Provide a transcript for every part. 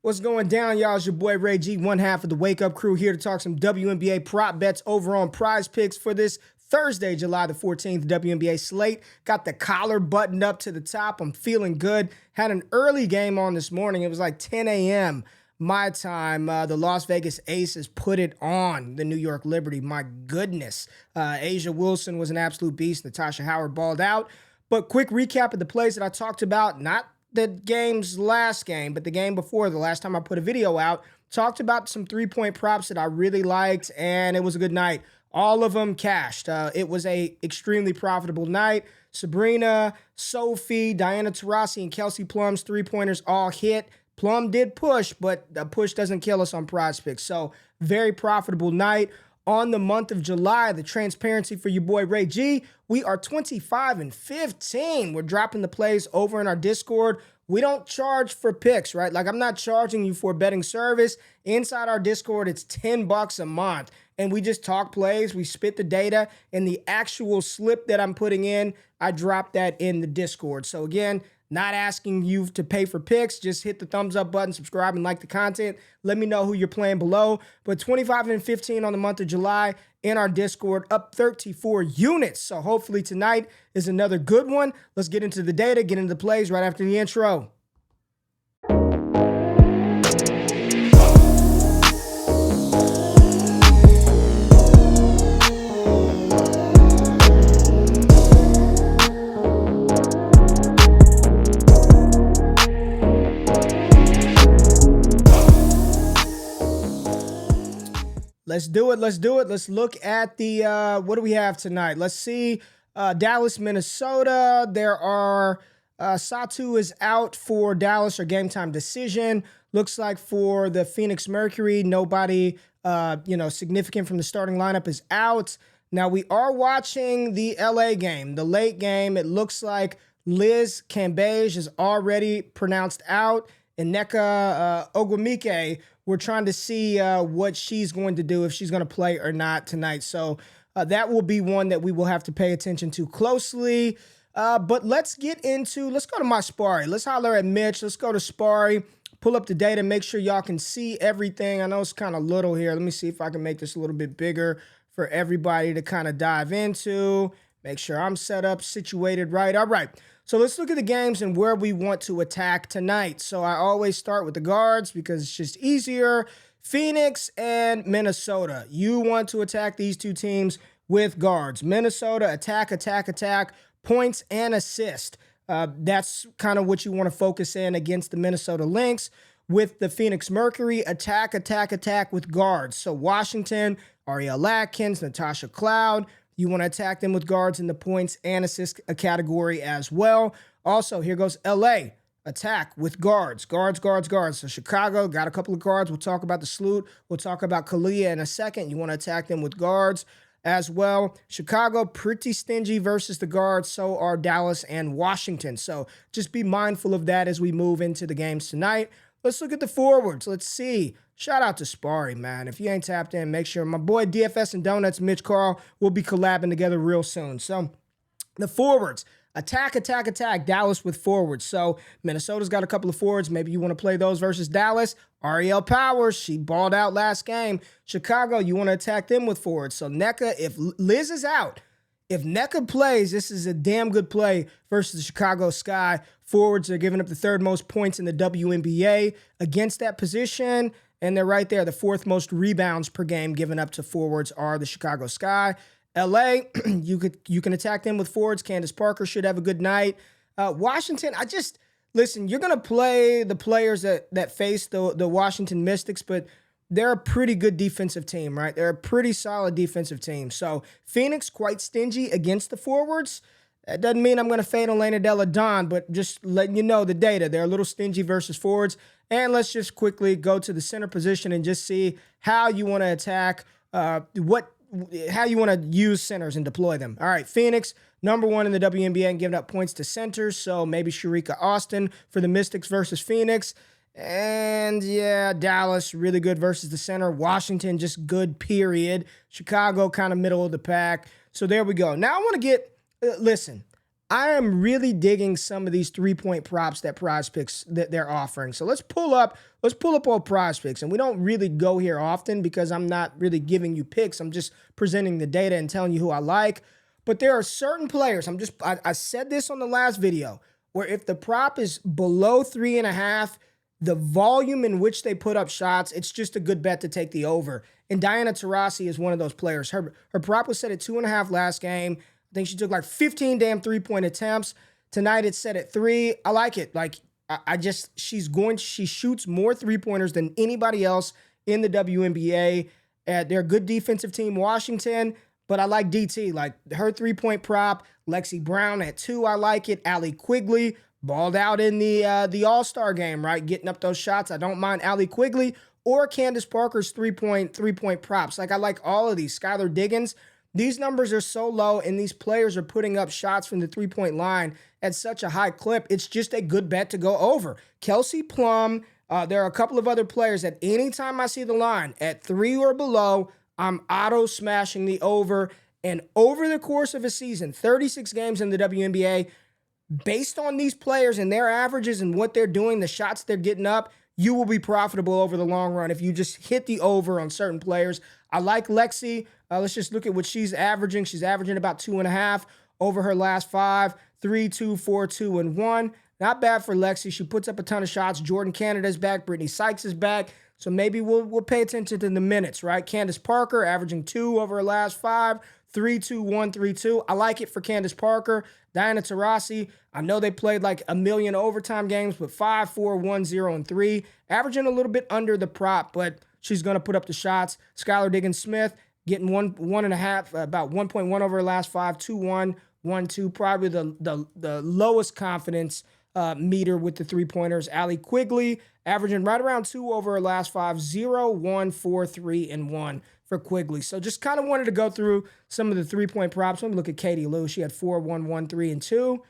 What's going down, y'all? It's your boy Ray G, one half of the Wake Up Crew, here to talk some WNBA prop bets over on Prize Picks for this Thursday, July the 14th, WNBA slate. Got the collar buttoned up to the top. I'm feeling good. Had an early game on this morning. It was like 10 a.m. my time. The Las Vegas Aces put it on the New York Liberty. My goodness. A'ja Wilson was an absolute beast. Natasha Howard balled out. But quick recap of the plays that I talked about, not the game's last game, but the game before, the last time I put a video out, talked about some three-point props that I really liked, and it was a good night. All of them cashed. It was a extremely profitable night. Sabrina, Sophie, Diana Taurasi, and Kelsey Plum's three-pointers all hit. Plum did push, but the push doesn't kill us on Prize Picks. So very profitable night. On the month of July, the transparency for your boy Ray G, we are 25-15. We're dropping the plays over in our Discord. We don't charge for picks, right? Like, I'm not charging you for a betting service. Inside our Discord, it's $10 a month. And we just talk plays, we spit the data, and the actual slip that I'm putting in, I drop that in the Discord. So again, not asking you to pay for picks. Just hit the thumbs up button, subscribe, and like the content. Let me know who you're playing below. But 25-15 on the month of July in our Discord, up 34 units. So hopefully tonight is another good one. Let's get into the data, get into the plays right after the intro. Let's do it. Let's do it. Let's look at the, what do we have tonight? Let's see. Dallas, Minnesota. There are, Satu is out for Dallas, or game time decision. Looks like for the Phoenix Mercury, nobody, significant from the starting lineup is out. Now we are watching the LA game, the late game. It looks like Liz Cambage is already pronounced out. And Nneka Ogwumike, we're trying to see what she's going to do, if she's going to play or not tonight. So that will be one that we will have to pay attention to closely. But let's go to my Sparry. Let's holler at Mitch. Let's go to Sparry, pull up the data, make sure y'all can see everything. I know it's kind of little here. Let me see if I can make this a little bit bigger for everybody to kind of dive into. Make sure I'm set up, situated right. All right. So let's look at the games and where we want to attack tonight. So I always start with the guards because it's just easier. Phoenix and Minnesota. You want to attack these two teams with guards. Minnesota, attack, points and assist. That's kind of what you want to focus in against the Minnesota Lynx. With the Phoenix Mercury, attack with guards. So Washington, Ariel Atkins, Natasha Cloud. You want to attack them with guards in the points and assist category as well. Also, here goes LA. Attack with guards. So Chicago, got a couple of guards. We'll talk about the Sloot. We'll talk about Kalia in a second. You want to attack them with guards as well. Chicago, pretty stingy versus the guards. So are Dallas and Washington. So just be mindful of that as we move into the games tonight. Let's look at the forwards. Let's see. Shout out to Sparry, man. If you ain't tapped in, make sure. My boy DFS and Donuts, Mitch Carl, will be collabing together real soon. So the forwards, attack, Dallas with forwards. So Minnesota's got a couple of forwards. Maybe you want to play those versus Dallas. Ariel Powers, she balled out last game. Chicago, you want to attack them with forwards. So Nneka, if Liz is out, if Nneka plays, this is a damn good play versus the Chicago Sky. Forwards are giving up the third most points in the WNBA against that position, and they're right there. The fourth most rebounds per game given up to forwards are the Chicago Sky. LA, you can attack them with forwards. Candace Parker should have a good night. Washington, listen, you're going to play the players that face the Washington Mystics, but they're a pretty good defensive team, right? They're a pretty solid defensive team. So Phoenix, quite stingy against the forwards. That doesn't mean I'm going to fade Elena Della Don, but just letting you know the data. They're a little stingy versus forwards. And let's just quickly go to the center position and just see how you want to attack, how you want to use centers and deploy them. All right, Phoenix, number one in the WNBA and giving up points to centers. So maybe Sharika Austin for the Mystics versus Phoenix. And yeah, Dallas, really good versus the center. Washington, just good, period. Chicago, kind of middle of the pack. So there we go. Now I want to get, listen, I am really digging some of these 3-point props that PrizePicks that they're offering. So let's pull up all PrizePicks. And we don't really go here often because I'm not really giving you picks. I'm just presenting the data and telling you who I like. But there are certain players, I said this on the last video, where if the prop is below 3.5, the volume in which they put up shots, it's just a good bet to take the over. And Diana Taurasi is one of those players. Her prop was set at 2.5 last game. I think she took like 15 damn 3-point attempts. Tonight it's set at 3. I like it. Like she shoots more 3-pointers than anybody else in the WNBA. They're a good defensive team, Washington, but I like DT. Like her 3-point prop, Lexi Brown at 2, I like it. Allie Quigley balled out in the All-Star game, right? Getting up those shots. I don't mind Allie Quigley or Candace Parker's 3-point props. Like I like all of these. Skylar Diggins. These numbers are so low, and these players are putting up shots from the 3-point line at such a high clip. It's just a good bet to go over. Kelsey Plum, there are a couple of other players that anytime I see the line at 3 or below, I'm auto smashing the over. And over the course of a season, 36 games in the WNBA, based on these players and their averages and what they're doing, the shots they're getting up, you will be profitable over the long run if you just hit the over on certain players. I like Lexi. Let's just look at what she's averaging. She's averaging about 2.5 over her last 5, 3, 2, 4, 2, and 1. Not bad for Lexi. She puts up a ton of shots. Jordan Canada's back. Brittany Sykes is back. So maybe we'll pay attention to the minutes, right? Candace Parker averaging 2 over her last 5, 3, 2, 1, 3, 2. I like it for Candace Parker. Diana Taurasi, I know they played like a million overtime games, but 5, 4, 1, 0, and 3. Averaging a little bit under the prop, but she's going to put up the shots. Skylar Diggins-Smith getting 1.5, about 1.1 over her last 5, 2, 1, 1, 2. Probably the lowest confidence meter with the 3-pointers. Allie Quigley averaging right around 2 over her last 5, 0, 1, 4, 3, and 1 for Quigley. So just kind of wanted to go through some of the 3-point props. Let me look at Katie Lou. She had 4, 1, 1, 3, and 2.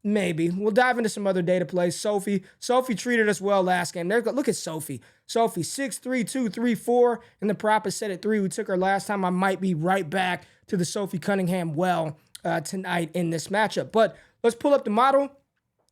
Maybe. We'll dive into some other data plays. Sophie treated us well last game. Look at Sophie. Sophie, 6, 3, 2, 3, 4, and the prop is set at 3. We took her last time. I might be right back to the Sophie Cunningham well tonight in this matchup. But let's pull up the model.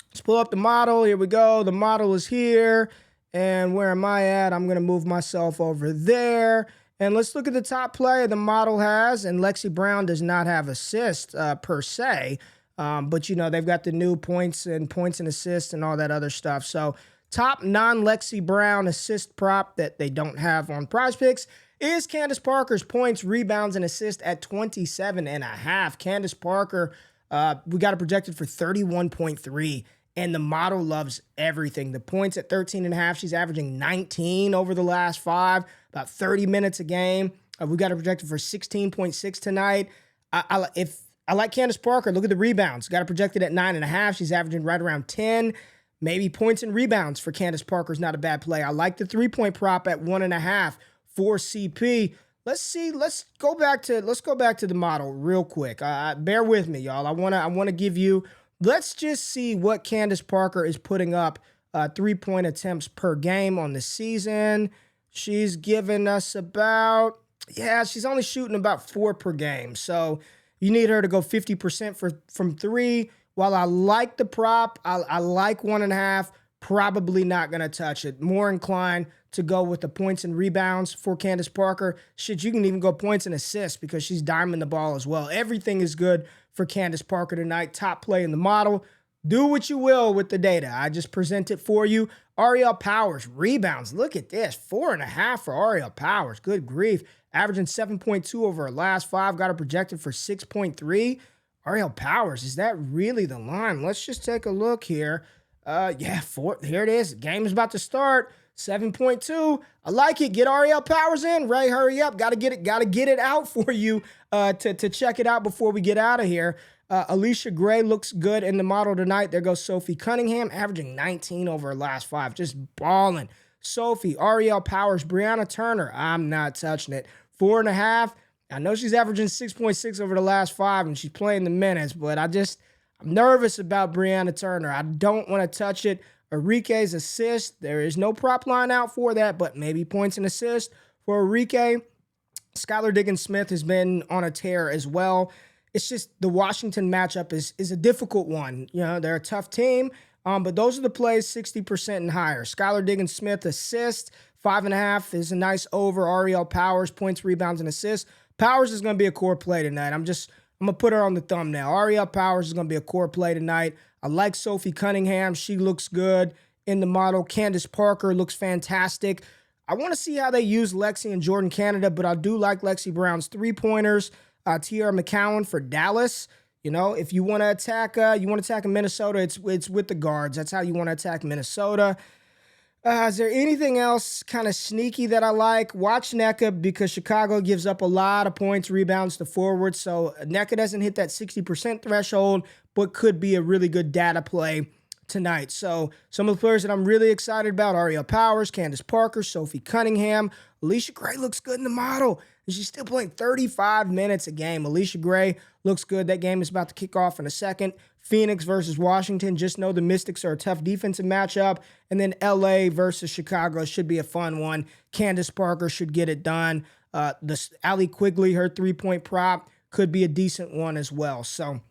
Let's pull up the model. Here we go. The model is here. And where am I at? I'm going to move myself over there. And let's look at the top player the model has. And Lexi Brown does not have assists per se. But, you know, they've got the new points and assists and all that other stuff. So top non-Lexi Brown assist prop that they don't have on PrizePicks is Candace Parker's points, rebounds, and assists at 27.5. Candace Parker, we got it projected for 31.3. And the model loves everything. The points at 13.5. She's averaging 19 over the last 5, about 30 minutes a game. We got it projected for 16.6 tonight. I like Candace Parker. Look at the rebounds. Got it projected at 9.5. She's averaging right around 10. Maybe points and rebounds for Candace Parker is not a bad play. I like the 3-point prop at 1.5 for CP. Let's see. Let's go back to the model real quick. Bear with me, y'all. I want to give you. Let's just see what Candace Parker is putting up 3-point attempts per game on the season. She's given us about, she's only shooting about 4 per game. So you need her to go 50% from 3. While I like the prop, I like 1.5, probably not going to touch it. More inclined to go with the points and rebounds for Candace Parker. Shit, you can even go points and assists because she's diming the ball as well. Everything is good for Candace Parker tonight. Top play in the model. Do what you will with the data. I just present it for you. Ariel Powers, rebounds. Look at this. 4.5 for Ariel Powers. Good grief. Averaging 7.2 over her last 5. Got her projected for 6.3. Ariel Powers, is that really the line? Let's just take a look here. 4. Here it is. Game is about to start. 7.2. I like it. Get Ariel Powers in. Ray, hurry up. Got to get it out for you to check it out before we get out of here. Alicia Gray looks good in the model tonight. There goes Sophie Cunningham, averaging 19 over her last 5. Just balling. Sophie, Ariel Powers, Brianna Turner. I'm not touching it. 4.5. I know she's averaging 6.6 over the last 5, and she's playing the minutes, but I'm nervous about Brianna Turner. I don't want to touch it. Enrique's assist, there is no prop line out for that, but maybe points and assists for Enrique. Skylar Diggins-Smith has been on a tear as well. It's just the Washington matchup is a difficult one. You know, they're a tough team, but those are the plays 60% and higher. Skylar Diggins-Smith assist, 5.5 is a nice over. Ariel Powers, points, rebounds, and assists. Powers is going to be a core play tonight. I'm going to put her on the thumbnail. Ariel Powers is going to be a core play tonight. I like Sophie Cunningham. She looks good in the model. Candace Parker looks fantastic. I want to see how they use Lexi and Jordan Canada, but I do like Lexi Brown's three-pointers. Tiara McCowan for Dallas. You know, if you want to attack Minnesota, it's with the guards. That's how you want to attack Minnesota. Is there anything else kind of sneaky that I like? Watch NECA because Chicago gives up a lot of points, rebounds to forwards. So NECA doesn't hit that 60% threshold, but could be a really good data play tonight. So some of the players that I'm really excited about: Ariel Powers, Candace Parker, Sophie Cunningham. Alicia Gray looks good in the model, and she's still playing 35 minutes a game. Alicia Gray looks good. That game is about to kick off in a second. Phoenix versus Washington. Just know the Mystics are a tough defensive matchup. And then LA versus Chicago should be a fun one. Candace Parker should get it done. Allie Quigley, her three-point prop, could be a decent one as well. So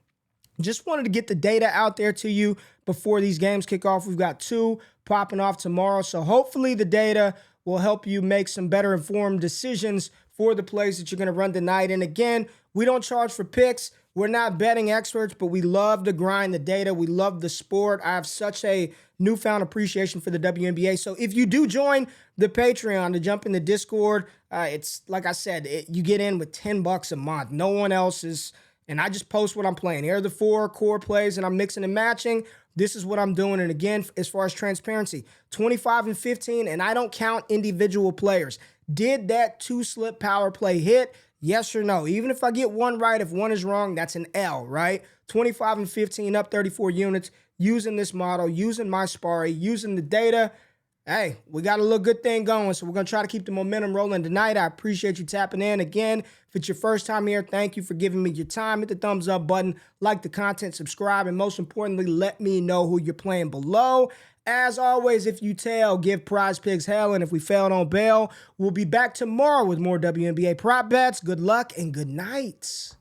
just wanted to get the data out there to you before these games kick off. We've got 2 popping off tomorrow. So hopefully the data will help you make some better informed decisions for the plays that you're going to run tonight. And again, we don't charge for picks. We're not betting experts, but we love to grind the data. We love the sport. I have such a newfound appreciation for the WNBA. So if you do join the Patreon to jump in the Discord, it's like I said, you get in with $10 a month. No one else is, and I just post what I'm playing. Here are the 4 core plays, and I'm mixing and matching. This is what I'm doing. And again, as far as transparency, 25 and 15, and I don't count individual players. Did that 2-slip power play hit? Yes or no? Even if I get one right, if one is wrong, that's an L, right? 25 and 15, up 34 units, using this model, using my Spari, using the data. Hey, we got a little good thing going, so we're going to try to keep the momentum rolling tonight. I appreciate you tapping in. Again, if it's your first time here, thank you for giving me your time. Hit the thumbs up button, like the content, subscribe, and most importantly, let me know who you're playing below. As always, if you tail, give PrizePicks hell, and if we fail, don't bail. We'll be back tomorrow with more WNBA prop bets. Good luck and good night.